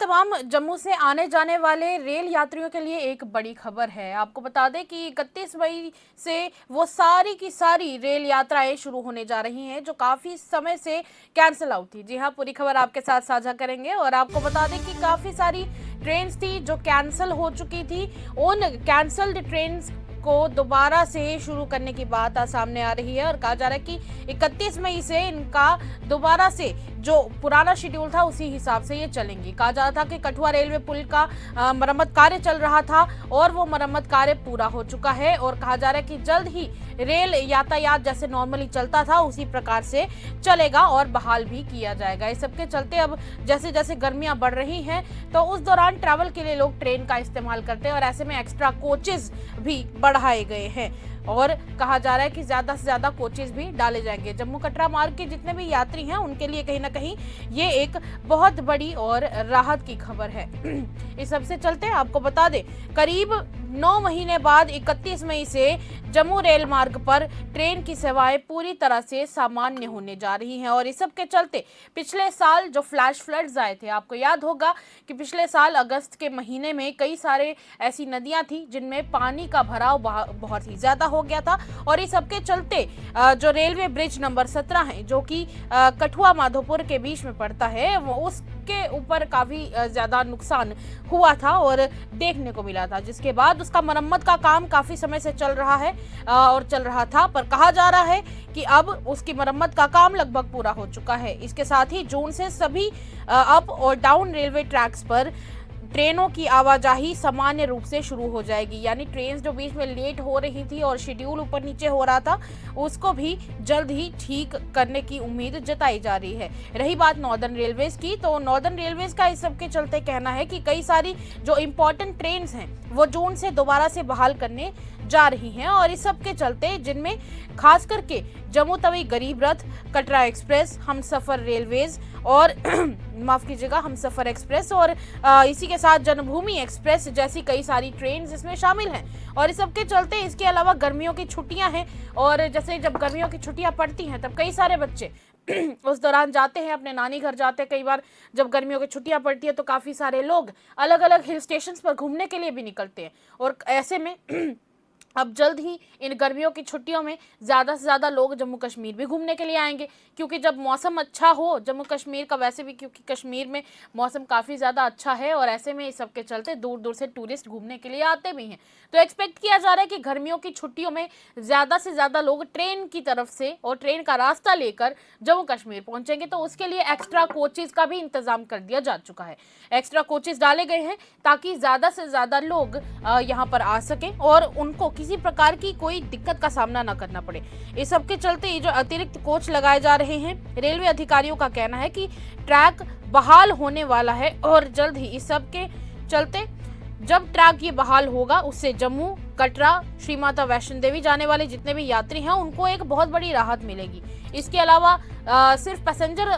तमाम जम्मू से आने जाने वाले रेल यात्रियों के लिए एक बड़ी खबर है। आपको बता दें कि 31 मई से वो सारी की सारी रेल यात्राएं शुरू होने जा रही हैं जो काफ़ी समय से कैंसिल आउट थी। जी हाँ, पूरी खबर आपके साथ साझा करेंगे और आपको बता दें कि काफ़ी सारी ट्रेन्स थी जो कैंसिल हो चुकी थी। उन कैंसल्ड ट्रेन्स को दोबारा से शुरू करने की बात सामने आ रही है और कहा जा रहा है कि 31 मई से इनका दोबारा से जो पुराना शेड्यूल था उसी हिसाब से ये चलेंगी। कहा जा रहा था कि कठुआ रेलवे पुल का मरम्मत कार्य चल रहा था और वो मरम्मत कार्य पूरा हो चुका है और कहा जा रहा है कि जल्द ही रेल यातायात जैसे नॉर्मली चलता था उसी प्रकार से चलेगा और बहाल भी किया जाएगा। इस सबके चलते अब जैसे जैसे गर्मियां बढ़ रही हैं तो उस दौरान ट्रैवल के लिए लोग ट्रेन का इस्तेमाल करते हैं और ऐसे में एक्स्ट्रा कोचेज भी बढ़ाए गए हैं और कहा जा रहा है कि ज्यादा से ज्यादा कोचेज भी डाले जाएंगे। जम्मू कटरा मार्ग के जितने भी यात्री हैं उनके लिए कहीं ना कहीं ये एक बहुत बड़ी और राहत की खबर है। इस सबसे चलते आपको बता दें करीब 9 महीने बाद 31 मई से जम्मू रेल मार्ग पर ट्रेन की सेवाएं पूरी तरह से सामान्य होने जा रही हैं और इस सब के चलते पिछले साल जो फ्लैश फ्लड्स आए थे, आपको याद होगा कि पिछले साल अगस्त के महीने में कई सारे ऐसी नदियां थी जिनमें पानी का भराव बहुत ही ज्यादा हो गया था और इस सब के चलते जो रेलवे ब्रिज नंबर 17 है जो कि कठुआ माधोपुर के बीच में पड़ता है वो उसके ऊपर काफी ज्यादा नुकसान हुआ था और देखने को मिला था, जिसके बाद उसका मरम्मत का काम काफी समय से चल रहा है और चल रहा था, पर कहा जा रहा है कि अब उसकी मरम्मत का काम लगभग पूरा हो चुका है। इसके साथ ही जून से सभी अप और डाउन रेलवे ट्रैक्स पर ट्रेनों की आवाजाही सामान्य रूप से शुरू हो जाएगी, यानी ट्रेन जो बीच में लेट हो रही थी और शेड्यूल ऊपर नीचे हो रहा था उसको भी जल्द ही ठीक करने की उम्मीद जताई जा रही है। रही बात नॉर्दर्न रेलवेज की, तो नॉर्दर्न रेलवेज का इस सब के चलते कहना है कि कई सारी जो इम्पोर्टेंट ट्रेन हैं वो जून से दोबारा से बहाल करने जा रही हैं और इस सब के चलते जिनमें खास करके जम्मू तवी गरीब रथ, कटरा एक्सप्रेस, हमसफर रेलवेज और माफ कीजिएगा हमसफर एक्सप्रेस और इसी के साथ जन्मभूमि एक्सप्रेस जैसी कई सारी ट्रेन इसमें शामिल हैं और इस सब के चलते इसके अलावा गर्मियों की छुट्टियां हैं और जैसे जब गर्मियों की छुट्टियां पड़ती हैं तब कई सारे बच्चे उस दौरान जाते हैं, अपने नानी घर जाते हैं। कई बार जब गर्मियों की छुट्टियां पड़ती है तो काफ़ी सारे लोग अलग अलग हिल स्टेशंस पर घूमने के लिए भी निकलते हैं और ऐसे में अब जल्द ही इन गर्मियों की छुट्टियों में ज़्यादा से ज़्यादा लोग जम्मू कश्मीर भी घूमने के लिए आएंगे, क्योंकि जब मौसम अच्छा हो जम्मू कश्मीर का, वैसे भी क्योंकि कश्मीर में मौसम काफ़ी ज़्यादा अच्छा है और ऐसे में इस सब के चलते दूर दूर से टूरिस्ट घूमने के लिए आते भी हैं। तो एक्सपेक्ट किया जा रहा है कि गर्मियों की छुट्टियों में ज़्यादा से ज़्यादा लोग ट्रेन की तरफ से और ट्रेन का रास्ता लेकर जम्मू कश्मीर पहुँचेंगे, तो उसके लिए एक्स्ट्रा कोचेज़ का भी इंतज़ाम कर दिया जा चुका है। एक्स्ट्रा कोचेज़ डाले गए हैं ताकि ज़्यादा से ज़्यादा लोग यहाँ पर आ सकें और उनको किसी प्रकार की कोई दिक्कत का सामना ना करना पड़े। इस सब के चलते ये जो अतिरिक्त कोच लगाए जा रहे हैं, रेलवे अधिकारियों का कहना है कि ट्रैक बहाल होने वाला है और जल्द ही इस सब के चलते जब ट्रैक ये बहाल होगा उससे जम्मू, कटरा, श्री माता वैष्णो देवी जाने वाले जितने भी यात्री हैं उनको एक बहुत बड़ी राहत मिलेगी। इसके अलावा सिर्फ पैसेंजर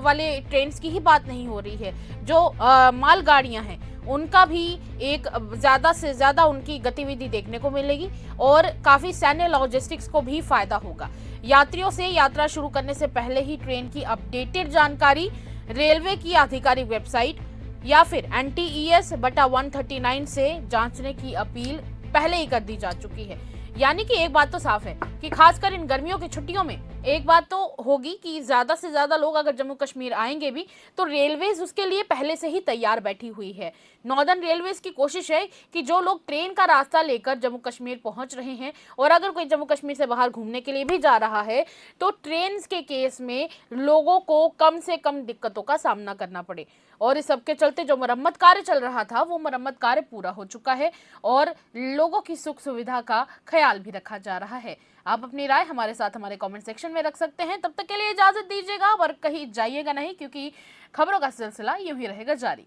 वाले ट्रेन की ही बात नहीं हो रही है, जो मालगाड़ियां हैं उनका भी एक ज़्यादा से ज़्यादा उनकी गतिविधि देखने को मिलेगी और काफ़ी सैन्य लॉजिस्टिक्स को भी फायदा होगा। यात्रियों से यात्रा शुरू करने से पहले ही ट्रेन की अपडेटेड जानकारी रेलवे की आधिकारिक वेबसाइट या फिर NTES/139 से जांचने की अपील पहले ही कर दी जा चुकी है। यानी कि एक बात तो साफ है कि खासकर इन गर्मियों की छुट्टियों में एक बात तो होगी कि ज़्यादा से ज़्यादा लोग अगर जम्मू कश्मीर आएंगे भी तो रेलवेज उसके लिए पहले से ही तैयार बैठी हुई है। नॉर्दर्न रेलवेज की कोशिश है कि जो लोग ट्रेन का रास्ता लेकर जम्मू कश्मीर पहुंच रहे हैं और अगर कोई जम्मू कश्मीर से बाहर घूमने के लिए भी जा रहा है तो ट्रेन के केस में लोगों को कम से कम दिक्कतों का सामना करना पड़े और इस सबके चलते जो मरम्मत कार्य चल रहा था वो मरम्मत कार्य पूरा हो चुका है और लोगों की सुख सुविधा का ख्याल भी रखा जा रहा है। आप अपनी राय हमारे साथ हमारे कमेंट सेक्शन में रख सकते हैं। तब तक के लिए इजाजत दीजिएगा और कहीं जाइएगा नहीं, क्योंकि खबरों का सिलसिला यूं ही रहेगा जारी।